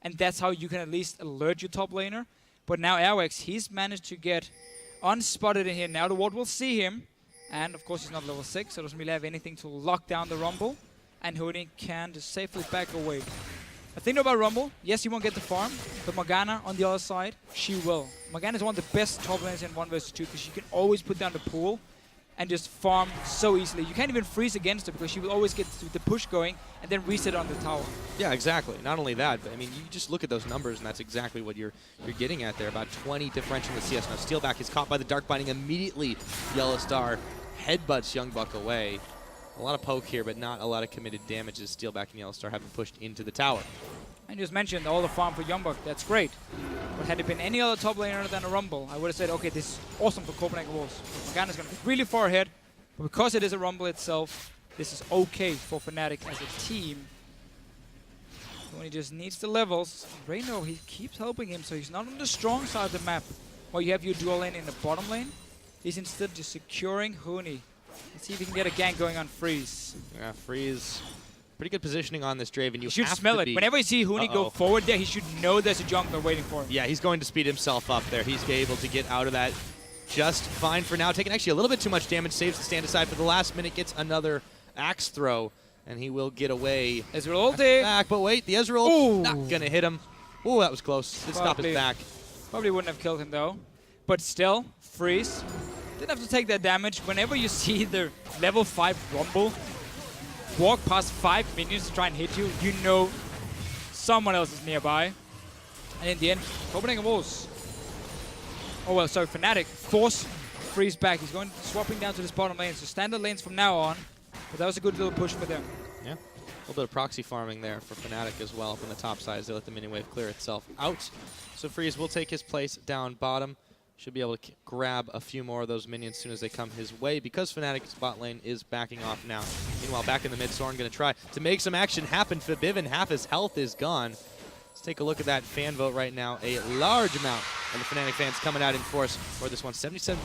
and that's how you can at least alert your top laner. But now Airwax, he's managed to get unspotted in here. Now the ward will see him, and of course he's not level 6, so doesn't really have anything to lock down the Rumble, and Huni can just safely back away. The thing about Rumble, yes, he won't get the farm, but Morgana on the other side, she will. Morgana is one of the best top laners in 1 vs 2 because she can always put down the pool and just farm so easily. You can't even freeze against her because she will always get the push going and then reset on the tower. Yeah, exactly. Not only that, but I mean, you just look at those numbers and that's exactly what you're getting at there. About 20 differential in the CS. Now Steelback is caught by the Dark Binding immediately. Yellow Star headbutts Young Buck away. A lot of poke here, but not a lot of committed damage as Steelback and Yellow Star have been pushed into the tower. I just mentioned all the farm for Young Buck. That's great. But had it been any other top laner than a Rumble, I would have said, okay, this is awesome for Copenhagen Wolves. Morgana's going to be really far ahead. But because it is a Rumble itself, this is okay for Fnatic as a team. When he just needs the levels, Reyno, he keeps helping him, so he's not on the strong side of the map, where you have your dual lane in the bottom lane. He's instead just securing Huni. Let's see if he can get a gank going on Freeze. Yeah, Freeze. Pretty good positioning on this Draven. You should smell it. Whenever you see Huni go forward there, he should know there's a jungler waiting for him. Yeah, he's going to speed himself up there. He's able to get out of that just fine for now. Taking actually a little bit too much damage. Saves the stand aside for the last minute. Gets another axe throw. And he will get away. Ezreal ulti. Back, but wait, the Ezreal not going to hit him. Ooh, that was close. Did stop his back. Probably wouldn't have killed him though. But still, Freeze didn't have to take that damage. Whenever you see the level 5 Rumble walk past 5 minions to try and hit you, you know someone else is nearby. And in the end, Copenhagen Wolves. Oh well, sorry, Fnatic force Freeze back. He's going swapping down to this bottom lane. So standard lanes from now on. But that was a good little push for them. Yeah, a little bit of proxy farming there for Fnatic as well from the top side as they let the minion wave clear itself out. So Freeze will take his place down bottom. Should be able to grab a few more of those minions as soon as they come his way because Fnatic's bot lane is backing off now. Meanwhile, back in the mid, Soren going to try to make some action happen. Fabivin, half his health is gone. Let's take a look at that fan vote right now. A large amount of the Fnatic fans coming out in force for this one. 77%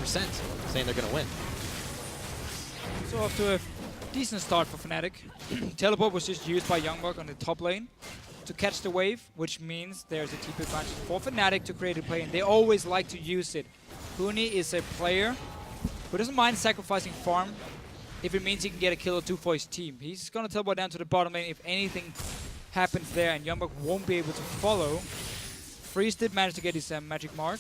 saying they're going to win. So off to a decent start for Fnatic. Teleport was just used by Young Buck on the top lane to catch the wave, which means there's a TP advantage for Fnatic to create a play, and they always like to use it. Huni is a player who doesn't mind sacrificing farm if it means he can get a kill or two for his team. He's going to teleport down to the bottom lane if anything happens there, and Young Buck won't be able to follow. Freeze did manage to get his magic mark.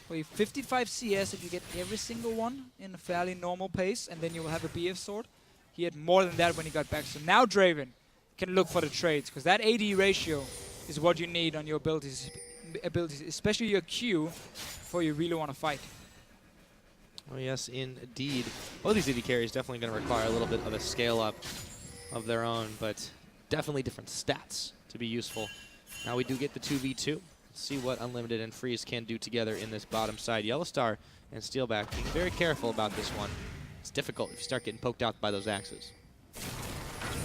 Well, 55 CS if you get every single one in a fairly normal pace, and then you will have a BF sword. He had more than that when he got back. So now Draven can look for the trades, because that AD ratio is what you need on your abilities, especially your Q, before you really want to fight. Oh yes, indeed. Both these AD carries definitely going to require a little bit of a scale up of their own, but definitely different stats to be useful. Now we do get the 2v2. Let's see what Unlimited and Freeze can do together in this bottom side. Yellow Star and Steelback being very careful about this one. It's difficult if you start getting poked out by those axes.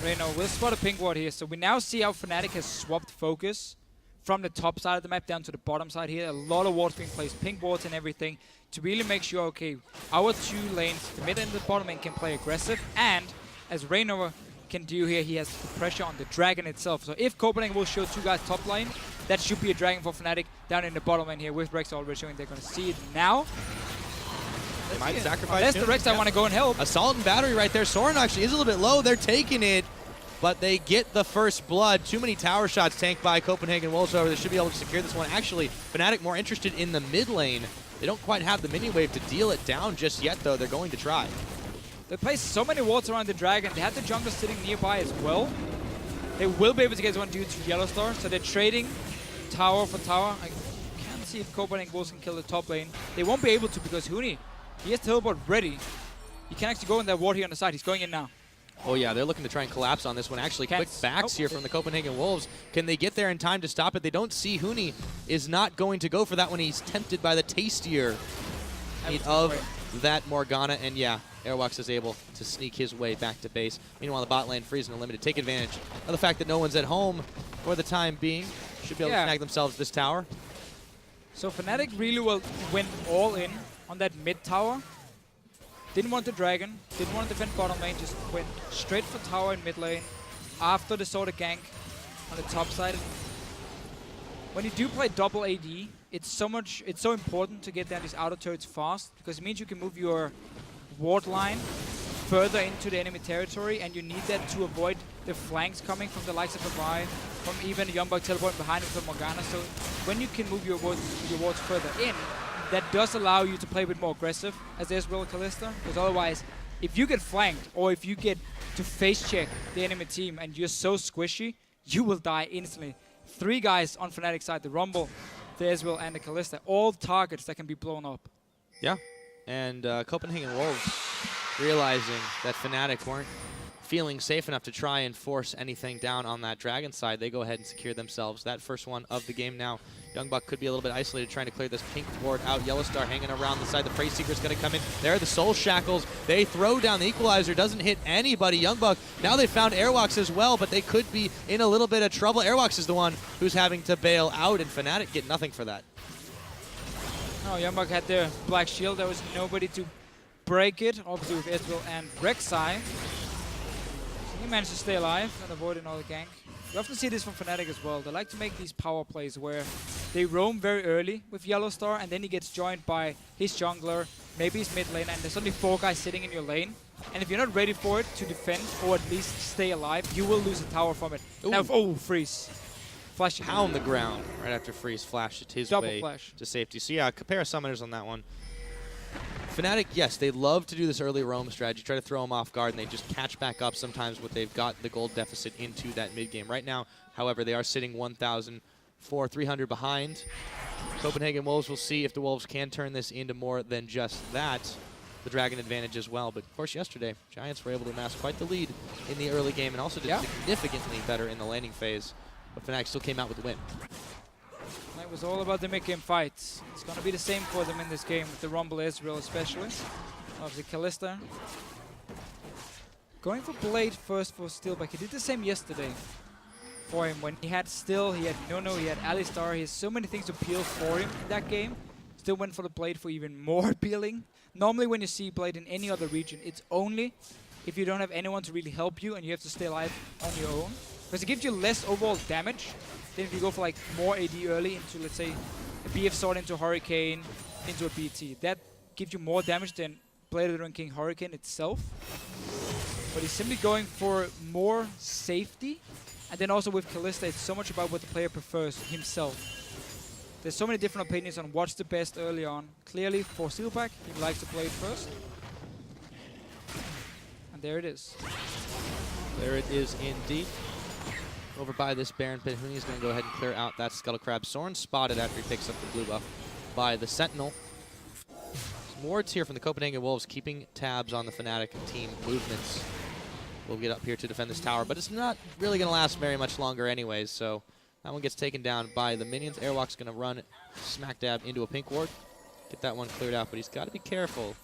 Reyno will spot a pink ward here, so we now see how Fnatic has swapped focus from the top side of the map down to the bottom side here. A lot of wards being placed, pink wards and everything, to really make sure, okay, our two lanes, the mid and the bottom lane, can play aggressive, and as Reyno can do here, he has the pressure on the dragon itself. So if Copenhagen will show two guys top lane, that should be a dragon for Fnatic down in the bottom lane here with Rex already showing they're going to see it now. They might sacrifice That's the Rex I want to go and help. Assault and battery right there. Soren actually is a little bit low. They're taking it, but they get the first blood. Too many tower shots tanked by Copenhagen Wolves over. They should be able to secure this one. Actually, Fnatic more interested in the mid lane. They don't quite have the minion wave to deal it down just yet, though. They're going to try. They placed so many wards around the dragon. They have the jungler sitting nearby as well. They will be able to get one due to Yellow Star, so they're trading tower for tower. I can't see if Copenhagen Wolves can kill the top lane. They won't be able to because Huni, he has teleport ready. He can actually go in that ward here on the side. He's going in now. Oh yeah, they're looking to try and collapse on this one. Actually, quick backs here from the Copenhagen Wolves. Can they get there in time to stop it? They don't see Huni is not going to go for that one. He's tempted by the tastier meat of that Morgana. And yeah, Airwalks is able to sneak his way back to base. Meanwhile, the bot lane Freeze and Unlimited take advantage of the fact that no one's at home for the time being. Should be able to snag themselves this tower. So Fnatic really went all in on that mid tower. Didn't want the dragon, didn't want to defend bottom lane, just went straight for tower in mid lane after the sort of gank on the top side. when you do play double AD, it's so important to get down these outer turrets fast, because it means you can move your ward line further into the enemy territory, and you need that to avoid the flanks coming from the likes of Abai, from even Youngblood teleporting behind him from Morgana. So when you can move your wards further in, that does allow you to play a bit more aggressive as Ezreal Kalista, because otherwise, if you get flanked, or if you get to face check the enemy team and you're so squishy, you will die instantly. 3 guys on Fnatic side, the Rumble, the Ezreal, and the Kalista, all targets that can be blown up. Yeah, and Copenhagen Wolves realizing that Fnatic weren't feeling safe enough to try and force anything down on that Dragon side, they go ahead and secure themselves that first one of the game now. Youngbuck could be a little bit isolated trying to clear this pink ward out. Yellowstar hanging around the side. The Prey Seeker's going to come in. There are the Soul Shackles. They throw down the Equalizer. Doesn't hit anybody. Youngbuck, now they found Airwalks as well, but they could be in a little bit of trouble. Airwalks is the one who's having to bail out, and Fnatic get nothing for that. Oh, Youngbuck had their Black Shield. There was nobody to break it, obviously with Ezreal and Rek'Sai. So he managed to stay alive and avoid another gank. You often see this from Fnatic as well. They like to make these power plays where they roam very early with Yellowstar, and then he gets joined by his jungler, maybe his mid lane, and there's only 4 guys sitting in your lane. And if you're not ready for it to defend, or at least stay alive, you will lose a tower from it. Now, Freeze. Flash Pound the ground right after Freeze flashed his way to safety. So yeah, compare summoners on that one. Fnatic, yes, they love to do this early roam strategy, try to throw them off guard, and they just catch back up sometimes when they've got the gold deficit into that mid game. Right now, however, they are sitting 1,300 behind. Copenhagen Wolves will see if the Wolves can turn this into more than just that. The Dragon advantage as well. But of course, yesterday, Giants were able to amass quite the lead in the early game and also did significantly better in the laning phase. But Fnatic still came out with the win. It was all about the mid-game fights. It's going to be the same for them in this game, with the Rumble Ezreal especially. Obviously, Kalista going for Blade first for Steelback. He did the same yesterday for him when he had Still, he had Nunu, he had Alistar. He has so many things to peel for him in that game. Still went for the Blade for even more peeling. Normally when you see Blade in any other region, it's only if you don't have anyone to really help you and you have to stay alive on your own. Because it gives you less overall damage than if you go for like more AD early into, let's say, a BF Sword into Hurricane, into a BT. That gives you more damage than Blade of the King Hurricane itself. But he's simply going for more safety. And then also with Kalista, it's so much about what the player prefers himself. There's so many different opinions on what's the best early on. Clearly, for Steelback, he likes to play it first. And there it is. There it is indeed. Over by this Baron Pit, Huni is going to go ahead and clear out that Scuttle Crab. Soren spotted after he picks up the blue buff by the Sentinel. Some wards here from the Copenhagen Wolves keeping tabs on the Fnatic team movements. We'll get up here to defend this tower, but it's not really going to last very much longer anyways, so that one gets taken down by the minions. Airwalk's going to run smack dab into a pink ward. Get that one cleared out, but he's got to be careful.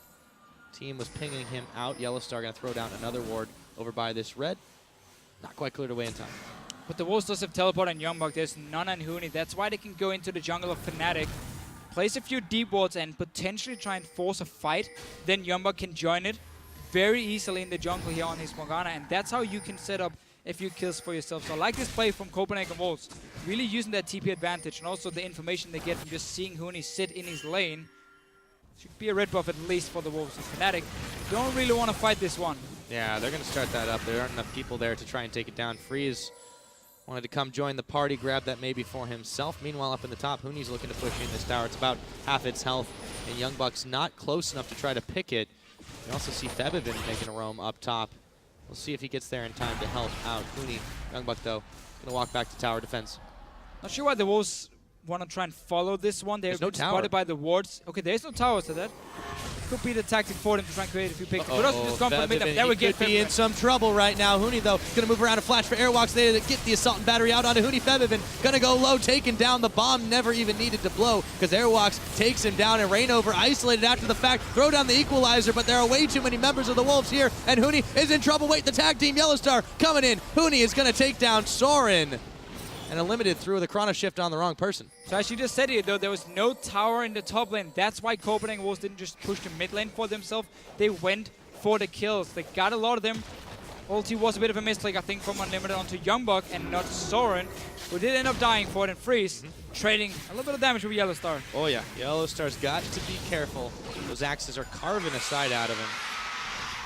Team was pinging him out. Yellowstar going to throw down another ward over by this red. Not quite cleared away in time. But the Wolves does have teleport on Youngblood. There's none on Huni. That's why they can go into the jungle of Fnatic, place a few deep wards, and potentially try and force a fight. Then Youngblood can join it very easily in the jungle here on his Morgana, and that's how you can set up a few kills for yourself. So I like this play from Copenhagen Wolves, really using that TP advantage and also the information they get from just seeing Huni sit in his lane. Should be a red buff at least for the Wolves. And Fnatic don't really want to fight this one. Yeah, they're going to start that up. There aren't enough people there to try and take it down. Freeze wanted to come join the party, grab that maybe for himself. Meanwhile, up in the top, Huni's looking to push in this tower. It's about half its health, and Youngbuck's not close enough to try to pick it. You also see Febivin making a roam up top. We'll see if he gets there in time to help out Huni. Youngbuck, though, going to walk back to tower defense. Not sure why the Wolves want to try and follow this one. They're spotted by the wards. Okay, there's no tower to that. Could be the tactic for them to try and create a few picks. But also just gone for the mid. There we get could be in some trouble right now. Huni, though, going to move around a flash for Airwalks there to get the assault and battery out onto Huni. Febivin going to go low, taking down. The bomb never even needed to blow because Airwalks takes him down, and Rainover isolated after the fact. Throw down the equalizer, but there are way too many members of the Wolves here, and Huni is in trouble. Wait, the tag team Yellowstar coming in. Huni is going to take down Soren. And Unlimited threw the chrono shift on the wrong person. So as you just said here, though, there was no tower in the top lane. That's why Copenhagen Wolves didn't just push the mid lane for themselves. They went for the kills. They got a lot of them Ulti was a bit of a mistake, I think, from Unlimited onto Youngbuck and not Soren, who did end up dying for it, and Freeze trading a little bit of damage with Yellowstar. Oh yeah, Yellowstar's got to be careful. Those axes are carving a side out of him.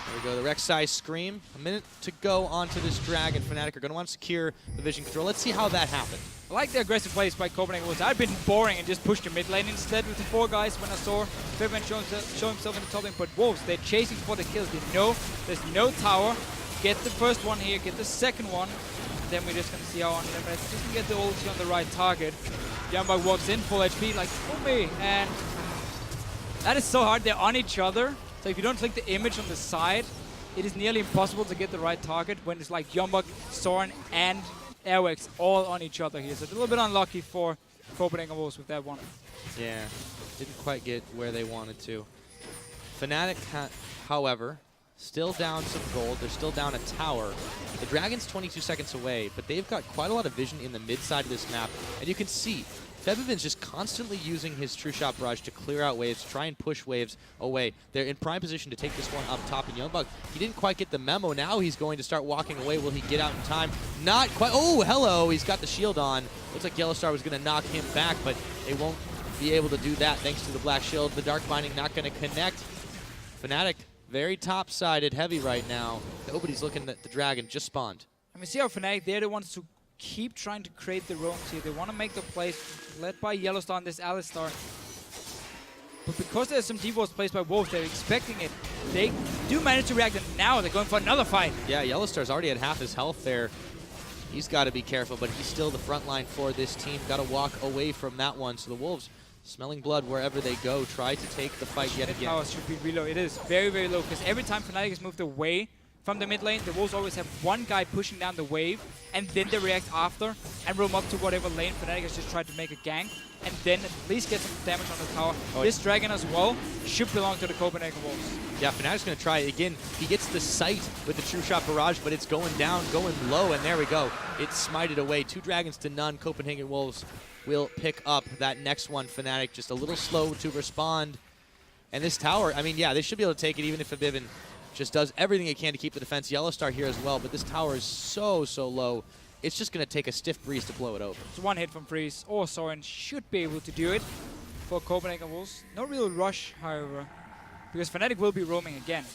There we go, the Rek'Sai Scream. A minute to go onto this Dragon. Fnatic are going to want to secure the vision control. Let's see how that happened. I like the aggressive plays by Copenhagen Wolves. I've been boring and just pushed the mid lane instead with the 4 guys when I saw Fabian show himself in the top lane. But Wolves, they're chasing for the kills. They know there's no tower. Get the first one here, get the second one. Then we're just going to see how Unlimited just get the ulti on the right target. Youngbuck walks in, full HP, like, oh me. And that is so hard. They're on each other. So if you don't click the image on the side, it is nearly impossible to get the right target when it's like Youngbuck, Soren, and Airwax all on each other here. So it's a little bit unlucky for Copenhagen Wolves with that one. Yeah, didn't quite get where they wanted to. Fnatic, however, still down some gold. They're still down a tower. The Dragon's 22 seconds away, but they've got quite a lot of vision in the mid side of this map. And you can see Febiven's just constantly using his True Shot Barrage to clear out waves, to try and push waves away. They're in prime position to take this one up top. And Youngbuck, he didn't quite get the memo. Now he's going to start walking away. Will he get out in time? Not quite. Oh, hello. He's got the shield on. Looks like Yellowstar was going to knock him back, but they won't be able to do that thanks to the Black Shield. The Dark Binding not going to connect. Fnatic, very top-sided heavy right now. Nobody's looking at the Dragon. Just spawned. I mean, see how Fnatic, they're the ones to keep trying to create the roams here. They want to make the plays led by Yellowstar and this Alistar. But because there's some defaults placed by Wolves, they're expecting it. They do manage to react, and now they're going for another fight. Yeah, Yellowstar's already at half his health there. He's got to be careful, but he's still the front line for this team. Got to walk away from that one. So the Wolves, smelling blood wherever they go, try to take the fight yet again. Power should be real low. It is very, very low, because every time Fnatic is moved away from the mid lane, the Wolves always have one guy pushing down the wave, and then they react after and roam up to whatever lane Fnatic has just tried to make a gank, and then at least get some damage on the tower. Oh, this Dragon as well should belong to the Copenhagen Wolves. Yeah, Fnatic's going to try it again. He gets the sight with the True Shot Barrage, but it's going down, going low, and there we go. It's smited away. 2 dragons to none. Copenhagen Wolves will pick up that next one. Fnatic just a little slow to respond. And this tower, I mean, yeah, they should be able to take it even if Fnatic just does everything it can to keep the defense. Yellowstar here as well, but this tower is so low. It's just going to take a stiff breeze to blow it over. It's one hit from Freeze, or Soren should be able to do it for Copenhagen Wolves. No real rush, however, because Fnatic will be roaming again.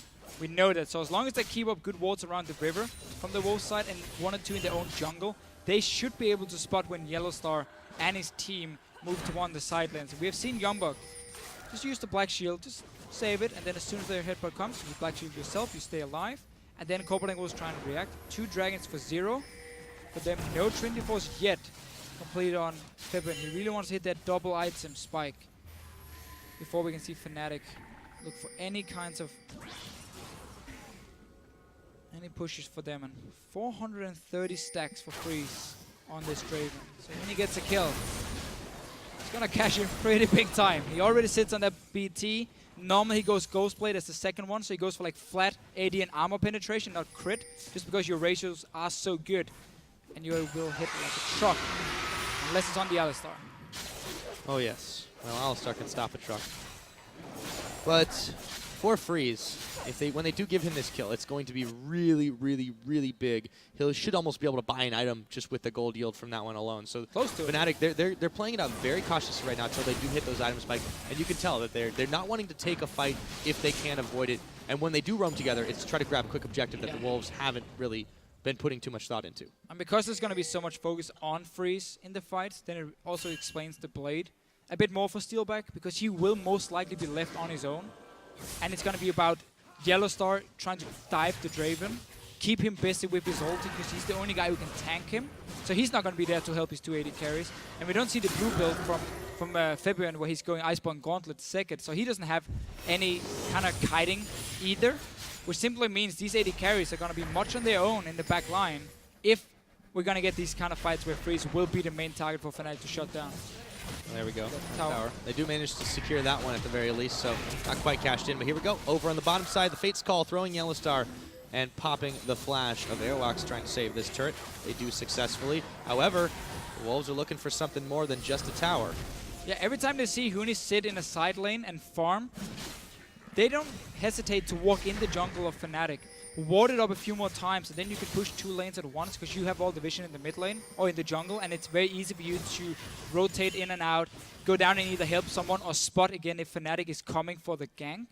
We know that, so as long as they keep up good wards around the river from the Wolves side and 1 or 2 in their own jungle, they should be able to spot when Yellowstar and his team move to one of the side lanes. We have seen Youngbuck just use the Black Shield, just save it, and then as soon as their headbutt comes, you Black Shield yourself, you stay alive, and then Copenhagen was trying to react. 2 dragons for 0, for them no Trinity Force yet completed on Fabian. He really wants to hit that double item spike before we can see Fnatic look for any kinds of pushes for them, and 430 stacks for Freeze on this Draven. So when he gets a kill, he's gonna cash in pretty big time. He already sits on that BT. Normally he goes Ghostblade as the second one, so he goes for like flat AD and armor penetration, not crit, just because your ratios are so good. And you will hit like a truck, unless it's on the Alistar. Oh yes, well Alistar can stop a truck. But for Freeze, when they do give him this kill, it's going to be really big. He should almost be able to buy an item just with the gold yield from that one alone. So close to Fnatic, they're playing it out very cautiously right now until they do hit those item spikes, and you can tell that they're not wanting to take a fight if they can avoid it. And when they do roam together, it's to try to grab a quick objective that the Wolves haven't really been putting too much thought into. And because there's going to be so much focus on Freeze in the fights, then it also explains the Blade a bit more for Steelback, because he will most likely be left on his own. And it's going to be about Yellowstar trying to dive the Draven, keep him busy with his ulti, because he's the only guy who can tank him. So he's not going to be there to help his 280 carries. And we don't see the blue build from Fabian, where he's going Iceborne Gauntlet second. So he doesn't have any kind of kiting either, which simply means these 80 carries are going to be much on their own in the back line if we're going to get these kind of fights where Freeze will be the main target for Fnatic to shut down. Well, there we go. Tower. They do manage to secure that one at the very least, so not quite cashed in. But here we go. Over on the bottom side, the Fate's Call, throwing Yellowstar and popping the flash of Airwalks, trying to save this turret. They do successfully. However, the Wolves are looking for something more than just a tower. Yeah, every time they see Huni sit in a side lane and farm, they don't hesitate to walk in the jungle of Fnatic. ward it up a few more times, and then you can push 2 lanes at once because you have all the vision in the mid lane or in the jungle, and it's very easy for you to rotate in and out, go down and either help someone or spot again if Fnatic is coming for the gank.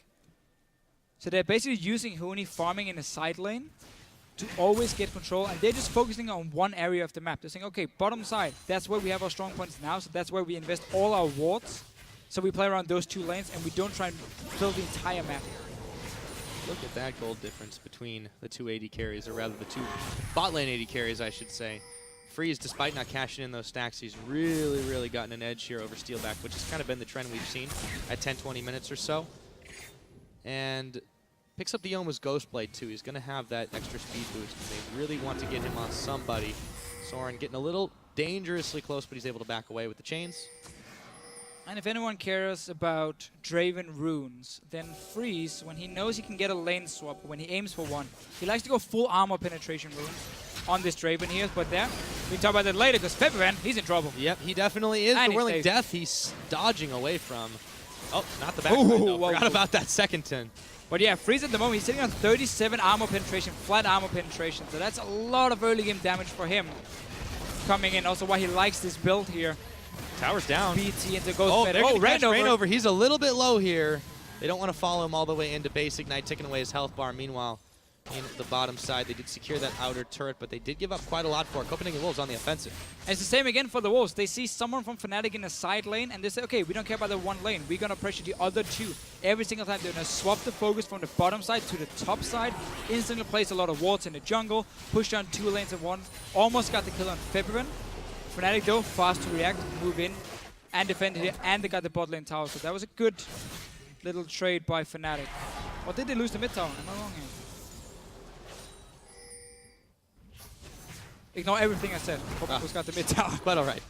So they're basically using Huni farming in a side lane to always get control, and they're just focusing on one area of the map. They're saying, okay, bottom side, that's where we have our strong points now, so that's where we invest all our wards. So we play around those 2 lanes, and we don't try and fill the entire map. Look at that gold difference between the 2 AD carries, or rather the 2 bot lane AD carries, I should say. Freeze, despite not cashing in those stacks, he's really gotten an edge here over Steelback, which has kind of been the trend we've seen at 10-20 minutes or so. And picks up the Yoma's Ghostblade too. He's going to have that extra speed boost, and they really want to get him on somebody. Soren getting a little dangerously close, but he's able to back away with the chains. And if anyone cares about Draven runes, then Freeze, when he knows he can get a lane swap, when he aims for one, he likes to go full armor penetration runes on this Draven here. But there, we can talk about that later, because Febivan, he's in trouble. Yep, he definitely is. And The Whirling safe. Death he's dodging away from. Oh, not the back line, though. Forgot about that second 10. But yeah, Freeze at the moment, he's sitting on 37 armor penetration, flat armor penetration. So that's a lot of early game damage for him coming in. Also why he likes this build here. Tower's down. BT into Ghost Rainover. He's a little bit low here. They don't want to follow him all the way into base Ignite, taking away his health bar. Meanwhile, in the bottom side, they did secure that outer turret, but they did give up quite a lot for it. Copenhagen Wolves on the offensive. And it's the same again for the Wolves. They see someone from Fnatic in a side lane, and they say, okay, we don't care about the one lane. We're going to pressure the other 2. Every single time, they're going to swap the focus from the bottom side to the top side, instantly place a lot of wards in the jungle, push down 2 lanes at once, almost got the kill on Febivan. Fnatic, though, fast to react, move in, and defend here, and they got the bot lane tower. So that was a good little trade by Fnatic. Or did they lose the mid tower? Am I wrong here? Ignore everything I said. Hope got the mid tower. But all right.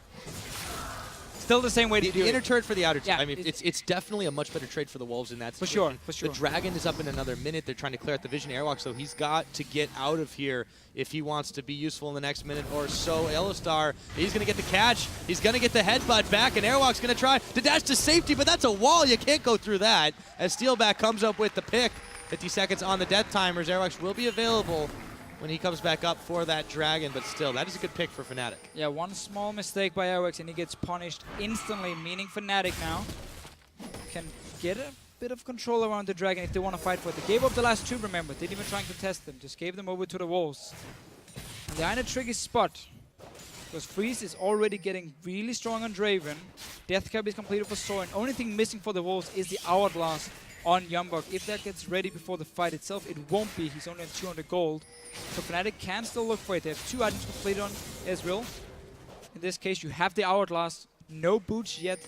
Still the same way to do The inner it. turret for the outer Yeah, I mean, it's definitely a much better trade for the Wolves in that For situation. sure. The Dragon is up in another minute. They're trying to clear out the Vision Airwalk, so he's got to get out of here if he wants to be useful in the next minute or so. Yellowstar, he's going to get the catch. He's going to get the headbutt back, and Airwalk's going to try to dash to safety, but that's a wall. You can't go through that. As Steelback comes up with the pick, 50 seconds on the death timers. Airwalks will be available when he comes back up for that Dragon, but still, that is a good pick for Fnatic. Yeah, one small mistake by Airwax and he gets punished instantly, meaning Fnatic now can get a bit of control around the Dragon if they want to fight for it. They gave up the last 2, remember, didn't even try and contest them, just gave them over to the Wolves. And they're in a tricky spot, because Freeze is already getting really strong on Draven, Death Cap is completed for Soren, only thing missing for the Wolves is the Hourglass on Youngbok. If that gets ready before the fight itself, it won't be, he's only on 200 gold. So Fnatic can still look for it. They have 2 items completed on Ezreal. In this case, you have the Hourglass. No boots yet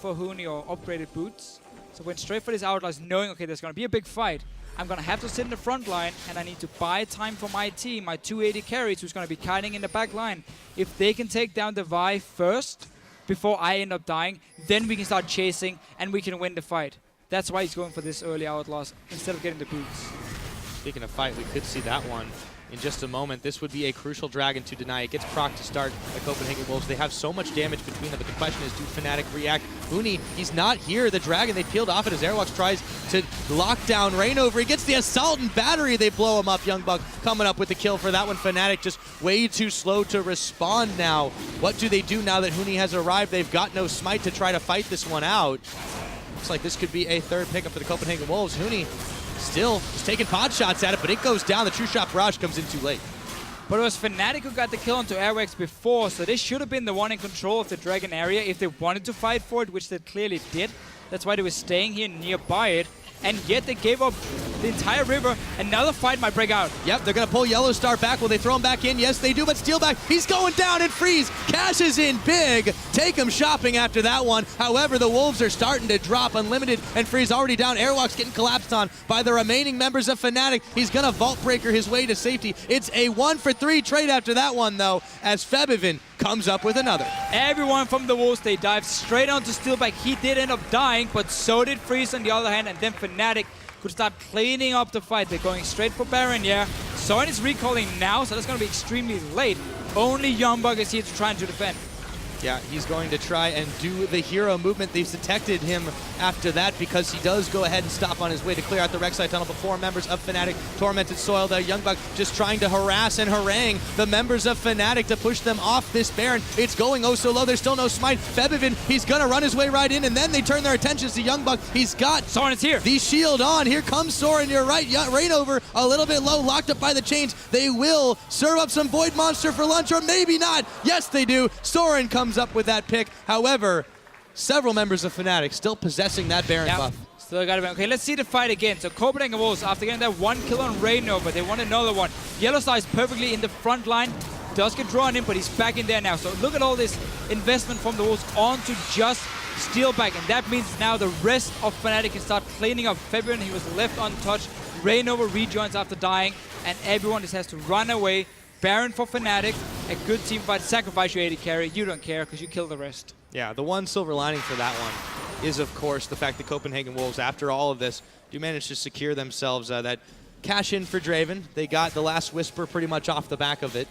for Huni or upgraded boots. So went straight for this Hourglass, knowing, okay, there's going to be a big fight. I'm going to have to sit in the front line, and I need to buy time for my team, my 280 carries, who's going to be kiting in the back line. If they can take down the Vi first, before I end up dying, then we can start chasing, and we can win the fight. That's why he's going for this early Hourglass, instead of getting the boots. Speaking of fight, we could see that one in just a moment. This would be a crucial Dragon to deny. It gets proc to start the Copenhagen Wolves. They have so much damage between them, but the question is, do Fnatic react? Huni, he's not here. The Dragon, they peeled off it as Airwalks tries to lock down Rainover. He gets the Assault and Battery. They blow him up. Youngbuck coming up with the kill for that one. Fnatic just way too slow to respond now. What do they do now that Huni has arrived? They've got no smite to try to fight this one out. Looks like this could be a 3rd pickup for the Copenhagen Wolves. Huni still just taking pot shots at it, but it goes down. The True Shot Barrage comes in too late. But it was Fnatic who got the kill onto Airwax before, so they should have been the one in control of the Dragon area if they wanted to fight for it, which they clearly did. That's why they were staying here nearby it. And yet they gave up the entire river. Another fight might break out. Yep, they're going to pull Yellowstar back. Will they throw him back in? Yes, they do, but Steelback, he's going down, and Freeze cashes in big. Take him shopping after that one. However, the Wolves are starting to drop. Unlimited and Freeze already down. Airwalk's getting collapsed on by the remaining members of Fnatic. He's going to Vault Breaker his way to safety. It's a 1-for-3 trade after that one, though, as Febivan comes up with another. Everyone from the Wolves, they dive straight onto Steelback. He did end up dying, but so did Freeze on the other hand, and then Fnatic could start cleaning up the fight. They're going straight for Baron, yeah. Soren is recalling now, so that's going to be extremely late. Only Youngbug is here to try and to defend. Yeah, he's going to try and do the hero movement. They've detected him after that because he does go ahead and stop on his way to clear out the Rek'Sai tunnel. But 4 members of Fnatic, Tormented Soil, the Youngbuck just trying to harass and harangue the members of Fnatic to push them off this Baron. It's going oh so low. There's still no smite. Febivin, he's going to run his way right in, and then they turn their attentions to Youngbuck. He's got Soren is here. The shield on. Here comes Soren. You're right. Rainover a little bit low, locked up by the chains. They will serve up some Void Monster for lunch, or maybe not. Yes, they do. Soren comes up with that pick. However, several members of Fnatic still possessing that Baron buff. Still got it. Okay, let's see the fight again. So Copenhagen Wolves, after getting that 1 kill on Rainover, they want another one. Yellowstar is perfectly in the front line. Does get drawn in, but he's back in there now. So look at all this investment from the Wolves onto just Steelback, and that means now the rest of Fnatic can start cleaning up. Fabian, he was left untouched. Rainover rejoins after dying, and everyone just has to run away. Baron for Fnatic, a good team fight. Sacrifice your AD carry. You don't care because you kill the rest. Yeah, the one silver lining for that one is, of course, the fact that Copenhagen Wolves, after all of this, do manage to secure themselves that cash in for Draven. They got the last Whisper pretty much off the back of it.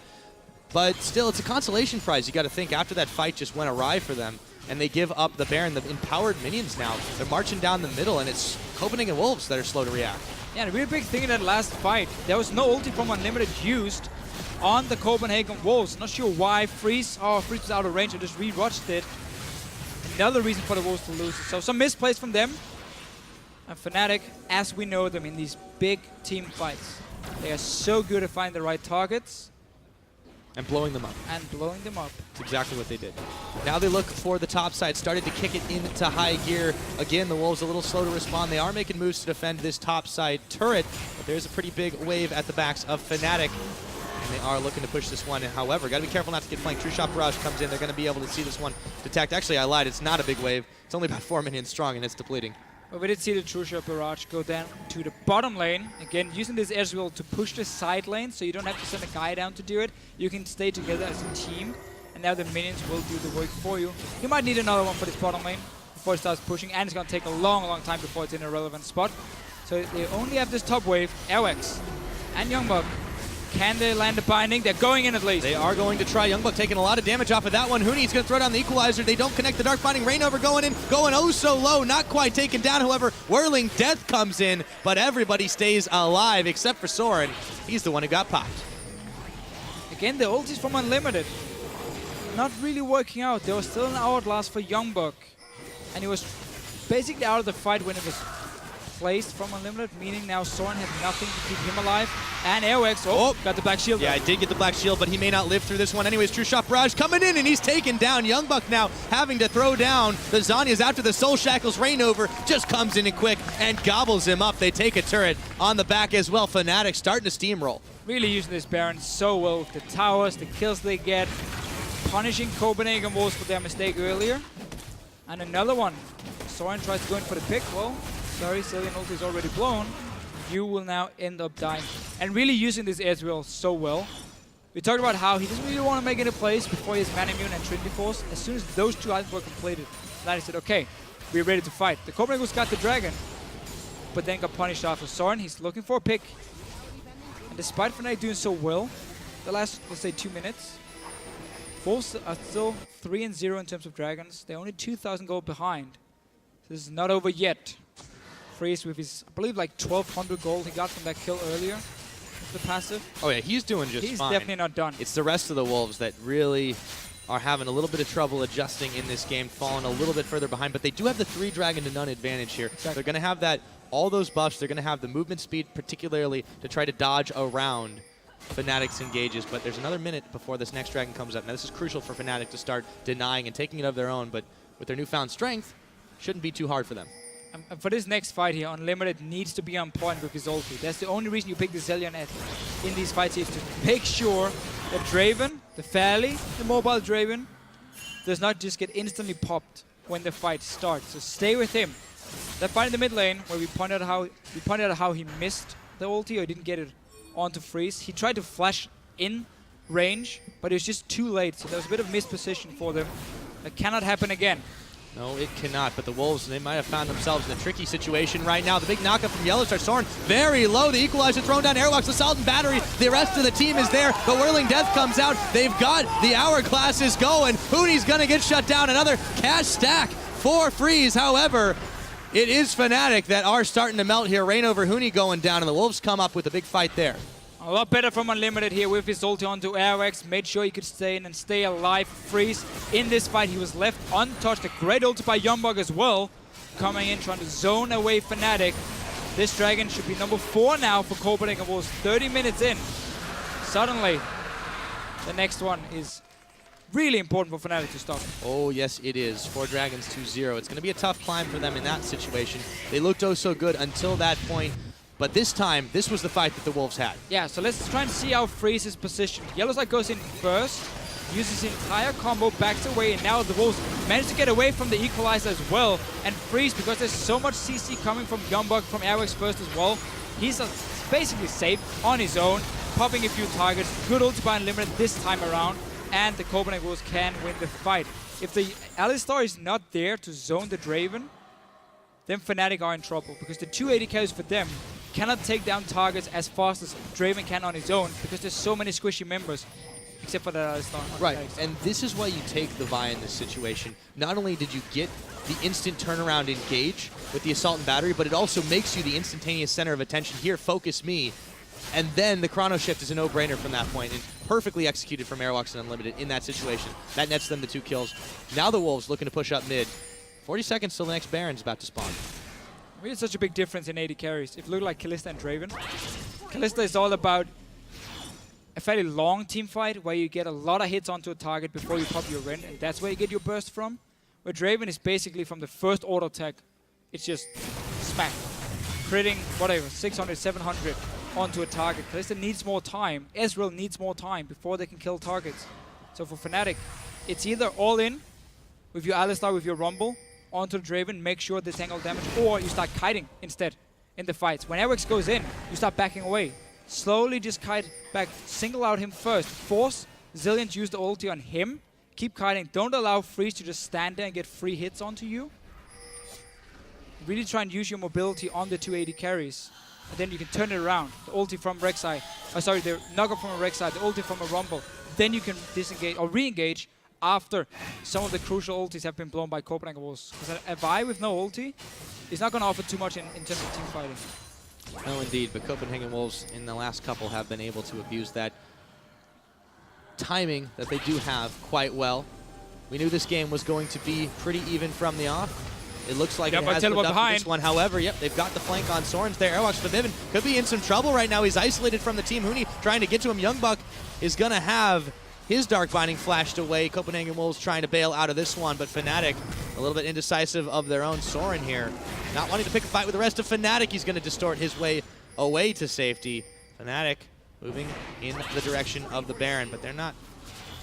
But still, it's a consolation prize. You got to think, after that fight just went awry for them, and they give up the Baron, the empowered minions now. They're marching down the middle, and it's Copenhagen Wolves that are slow to react. Yeah, the really big thing in that last fight, there was no ulti from Unlimited used on the Copenhagen Wolves. Not sure why. Freeze was out of range. I just re-watched it. Another reason for the Wolves to lose. So some misplays from them. And Fnatic, as we know them in these big team fights, they are so good at finding the right targets. And blowing them up. That's exactly what they did. Now they look for the top side, started to kick it into high gear. Again, the Wolves a little slow to respond. They are making moves to defend this top side turret, but there's a pretty big wave at the backs of Fnatic. And they are looking to push this one. However, got to be careful not to get flanked. True Shot Barrage comes in. They're going to be able to see this one detect. Actually, I lied. It's not a big wave. It's only about 4 minions strong, and it's depleting. But we did see the True Shot Barrage go down to the bottom lane. Again, using this Ezreal to push the side lane, so you don't have to send a guy down to do it. You can stay together as a team, and now the minions will do the work for you. You might need another one for this bottom lane before it starts pushing, and it's going to take a long, long time before it's in a relevant spot. So they only have this top wave, Airwax and Youngbuck. Can they land the binding? They're going in at least. They are going to try. Youngbuck taking a lot of damage off of that one. Huni's going to throw down the equalizer. They don't connect the dark binding. Rainover going in, going oh so low. Not quite taken down. However, Whirling Death comes in, but everybody stays alive except for Soren. He's the one who got popped. Again, the ultis from Unlimited. Not really working out. There was still an hourglass for Youngbuck. And he was basically out of the fight when it was placed from Unlimited, meaning now Soren had nothing to keep him alive. And Airwax, got the black shield. Yeah, I did get the black shield, but he may not live through this one. Anyways, True Shot Barrage coming in, and he's taken down. Youngbuck now having to throw down the Zhonya's after the Soul Shackles. Rainover just comes in quick and gobbles him up. They take a turret on the back as well. Fnatic starting to steamroll. Really using this Baron so well with the towers, the kills they get, punishing Copenhagen Wolves for their mistake earlier. And another one. Soren tries to go in for the pick. Well, sorry, Cillian ult is already blown. You will now end up dying. And really using this Ezreal so well. We talked about how he doesn't really want to make any plays before he has Man Immune and Trinity Force. As soon as those 2 items were completed, Fnatic said, okay, we're ready to fight. The Copenhagen got the dragon, but then got punished after Soren. He's looking for a pick. And despite Fnatic doing so well, the last, let's say, 2 minutes, Wolves are still 3-0 in terms of dragons. They're only 2,000 gold behind. This is not over yet. Freeze with his, I believe, like 1,200 gold he got from that kill earlier. The passive. Oh yeah, he's doing just fine. He's definitely not done. It's the rest of the Wolves that really are having a little bit of trouble adjusting in this game, falling a little bit further behind. But they do have the 3 dragon to none advantage here. Exactly. They're going to have that, all those buffs. They're going to have the movement speed, particularly to try to dodge around Fnatic's engages. But there's another minute before this next dragon comes up. Now this is crucial for Fnatic to start denying and taking it of their own. But with their newfound strength, shouldn't be too hard for them. For this next fight here, Unlimited needs to be on point with his ulti. That's the only reason you pick the Zillion in these fights here, is to make sure that Draven, the Fairly, the mobile Draven, does not just get instantly popped when the fight starts. So stay with him. That fight in the mid lane, where we pointed out how he missed the ulti or didn't get it onto Freeze. He tried to flash in range, but it was just too late. So there was a bit of misposition for them. That cannot happen again. No, it cannot, but the Wolves, they might have found themselves in a tricky situation right now. The big knockup from Yellowstar. Soren very low. The equalizer thrown down. Airwalks, Assault and Battery. The rest of the team is there, but Whirling Death comes out. They've got the hourglasses going. Hooney's going to get shut down. Another cash stack for Freeze. However, it is Fnatic that are starting to melt here. Rain over Hooney going down, and the Wolves come up with a big fight there. A lot better from Unlimited here with his ulti onto Airx. Made sure he could stay in and stay alive. Freeze in this fight. He was left untouched. A great ulti by Youngbug as well. Coming in, trying to zone away Fnatic. This Dragon should be number 4 now for Copenhagen Wolves. 30 minutes in. Suddenly, the next one is really important for Fnatic to stop. Oh, yes, it is. 4 Dragons 2-0. It's going to be a tough climb for them in that situation. They looked oh so good until that point. But this time, this was the fight that the Wolves had. Yeah, so let's try and see how Freeze is positioned. Yellowstar goes in first, uses his entire combo, backs away, and now the Wolves manage to get away from the equalizer as well. And Freeze, because there's so much CC coming from Youngbug, from Airx first as well, he's basically safe on his own, popping a few targets. Good ulti by Unlimited this time around, and the Copenhagen Wolves can win the fight. If the Alistar is not there to zone the Draven, then Fnatic are in trouble, because the 280 carries for them cannot take down targets as fast as Draven can on his own, because there's so many squishy members, except for the Alistar. Right, and this is why you take the Vi in this situation. Not only did you get the instant turnaround engage with the Assault and Battery, but it also makes you the instantaneous center of attention. Here, focus me. And then the Chrono Shift is a no-brainer from that point, and perfectly executed from Airwalks and Unlimited in that situation. That nets them the 2 kills. Now the Wolves looking to push up mid. 40 seconds till the next Baron's about to spawn. We had such a big difference in 80 carries. If you look like Kalista and Draven, Kalista is all about a fairly long team fight where you get a lot of hits onto a target before you pop your Rend, and that's where you get your burst from. Where Draven is basically from the first auto attack, it's just smack. Critting, whatever, 600, 700 onto a target. Kalista needs more time. Ezreal needs more time before they can kill targets. So for Fnatic, it's either all in with your Alistar, with your Rumble, onto the Draven, make sure they tangle damage, or you start kiting instead in the fights. When Airx goes in, you start backing away. Slowly just kite back, single out him first. Force Zillion to use the ulti on him. Keep kiting. Don't allow Freeze to just stand there and get free hits onto you. Really try and use your mobility on the 280 carries. And then you can turn it around. The ulti from Rek'Sai. Oh, sorry, the knockup from a Rek'Sai, the ulti from a Rumble. Then you can disengage or re-engage after some of the crucial ultis have been blown by Copenhagen Wolves. Because a Vi with no ulti is not going to offer too much in terms of team fighting. No, indeed, but Copenhagen Wolves in the last couple have been able to abuse that timing that they do have quite well. We knew this game was going to be pretty even from the off. It looks like it has lived up to this one. However, yep, they've got the flank on Soren's there. Airwalks for Viven could be in some trouble right now. He's isolated from the team. Hooney trying to get to him. Youngbuck is going to have his Dark Binding flashed away. Copenhagen Wolves trying to bail out of this one, but Fnatic a little bit indecisive of their own. Soren here not wanting to pick a fight with the rest of Fnatic. He's going to distort his way away to safety. Fnatic moving in the direction of the Baron, but they're not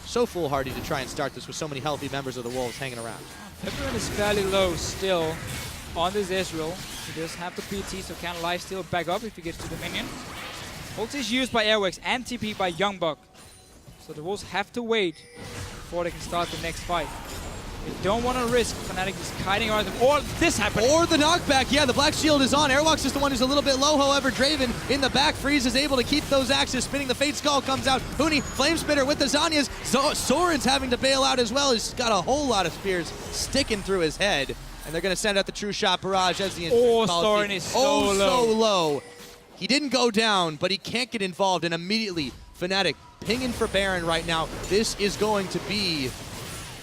so foolhardy to try and start this with so many healthy members of the Wolves hanging around. Everyone is fairly low still on this Ezreal. He does have the PT, so can lifesteal back up if he gets to the minion. Ulti is used by Airwax and TP by Youngbuck. So the Wolves have to wait before they can start the next fight. They don't want to risk Fnatic is kiting around them, or this happened. Or the knockback, yeah, the Black Shield is on. Airwalks is the one who's a little bit low, however, Draven in the back. Freeze is able to keep those axes spinning. The Fate Skull comes out. Hooney, Flame Spitter with the Zanyas. Soren's having to bail out as well. He's got a whole lot of spears sticking through his head. And they're going to send out the True Shot Barrage as the Soren is so low. He didn't go down, but he can't get involved, and immediately Fnatic pinging for Baron right now. This is going to be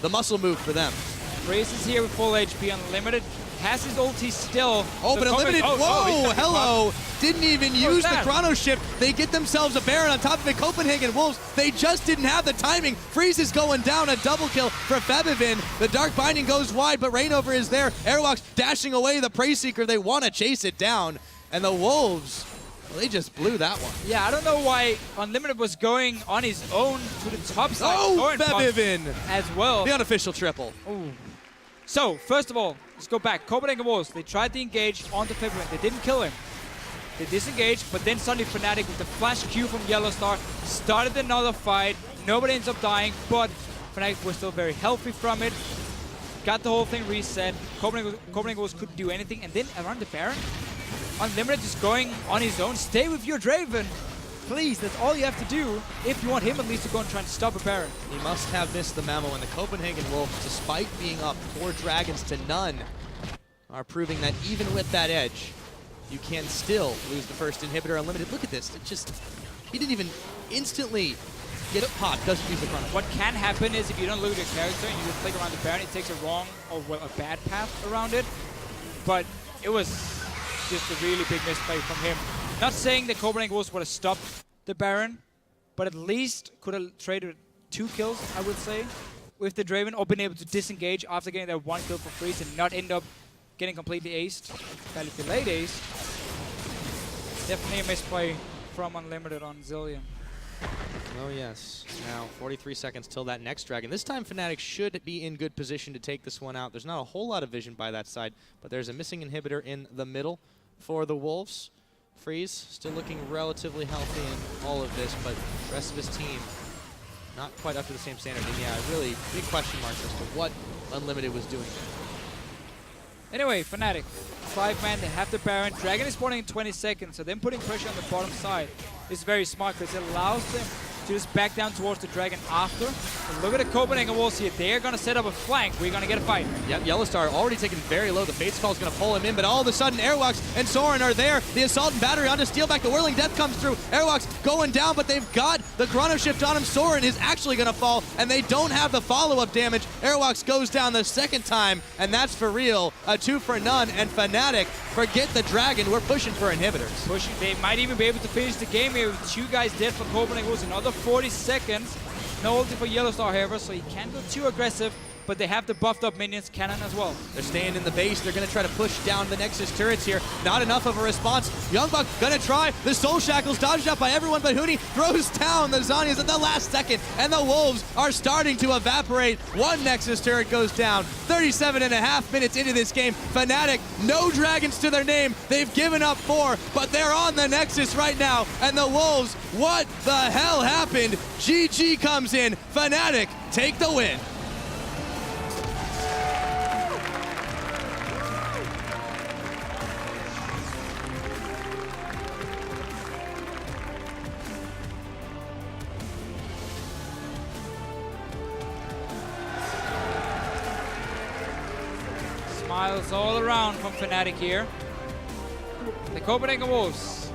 the muscle move for them. Freeze is here with full HP Unlimited. Has his ulti still. Oh, but Unlimited, whoa, hello. Didn't even use the Chrono Shift. They get themselves a Baron on top of it. Copenhagen Wolves, they just didn't have the timing. Freeze is going down, a double kill for Febivin. The Dark Binding goes wide, but Rainover is there. Airwalks dashing away the Prey Seeker. They want to chase it down. And the Wolves, well, they just blew that one. Yeah, I don't know why Unlimited was going on his own to the top side. Oh, Febivin as well. The unofficial triple. Ooh. So, first of all, let's go back. Copenhagen Wolves, they tried to engage onto Febivin. They didn't kill him. They disengaged, but then suddenly Fnatic with the flash Q from Yellowstar started another fight. Nobody ends up dying, but Fnatic was still very healthy from it. got the whole thing reset. Copenhagen Wolves couldn't do anything, and then around the Baron, Unlimited just going on his own. Stay with your Draven. Please, that's all you have to do if you want him at least to go and try and stop a Baron. He must have missed the memo, and the Copenhagen Wolves, despite being up 4 dragons to none, are proving that even with that edge, you can still lose the first inhibitor. Unlimited, look at this. It just, he didn't even instantly get popped, doesn't use the front. What can happen is if you don't look at your character and you just click around the Baron, it takes a wrong or well, a bad path around it. But it was just a really big misplay from him. Not saying the Copenhagen Wolves would have stopped the Baron, but at least could have traded 2 kills, I would say, with the Draven, or been able to disengage after getting that 1 kill for free and not end up getting completely aced, fairly delayed aced. Definitely a misplay from Unlimited on Zilean. Oh yes. Now 43 seconds till that next dragon. This time Fnatic should be in good position to take this one out. There's not a whole lot of vision by that side, but there's a missing inhibitor in the middle for the Wolves. Freeze still looking relatively healthy in all of this, but the rest of his team not quite up to the same standard. And yeah, really big question marks as to what Unlimited was doing. Anyway, Fnatic, 5-man, they have the Baron. Dragon is spawning in 20 seconds, so them putting pressure on the bottom side is very smart because it allows them to just back down towards the Dragon after. And look at the Copenhagen Wolves here. They're going to set up a flank. We're going to get a fight. Yep, Yellowstar already taken very low. The Fates Call is going to pull him in, but all of a sudden Airwalks and Soren are there. The Assault and Battery on to steal back. The Whirling Death comes through. Airwalks going down, but they've got the Chrono Shift on him. Soren is actually going to fall, and they don't have the follow-up damage. Airwalks goes down the second time, and that's for real. A 2 for none, and Fnatic forget the Dragon. We're pushing for inhibitors. Pushing. They might even be able to finish the game here with 2 guys dead for Copenhagen Wolves. Another 40 seconds. No ulti for Yellowstar, however, so he can't go too aggressive, but they have the buffed up minions cannon as well. They're staying in the base. They're going to try to push down the Nexus turrets here. Not enough of a response. Youngbuck going to try. The Soul Shackles dodged out by everyone, but Huni throws down the Zhonya's at the last second, and the Wolves are starting to evaporate. 1 Nexus turret goes down. 37.5 minutes into this game. Fnatic, no dragons to their name. They've given up 4, but they're on the Nexus right now, and the Wolves, what the hell happened? GG comes in. Fnatic take the win. Smiles all around from Fnatic here. The Copenhagen Wolves.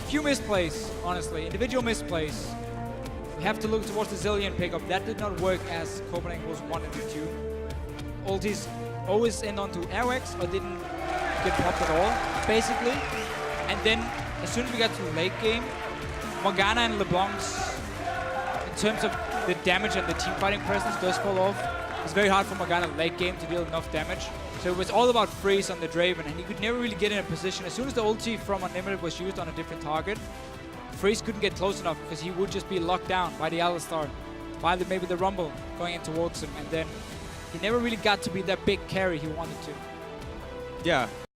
Few misplays, honestly. Individual misplays. We have to look towards the Zilean pickup. That did not work as Copenhagen Wolves wanted it to. Ultis always end onto Airwax or didn't get popped at all, basically. And then, as soon as we got to late game, Morgana and LeBlanc's, in terms of the damage and the team fighting presence, does fall off. It's very hard for Morgana late game to deal enough damage. So it was all about Freeze on the Draven, and he could never really get in a position. As soon as the ulti from Unlimited was used on a different target, Freeze couldn't get close enough because he would just be locked down by the Alistar, by maybe the Rumble going in towards him, and then he never really got to be that big carry he wanted to. Yeah.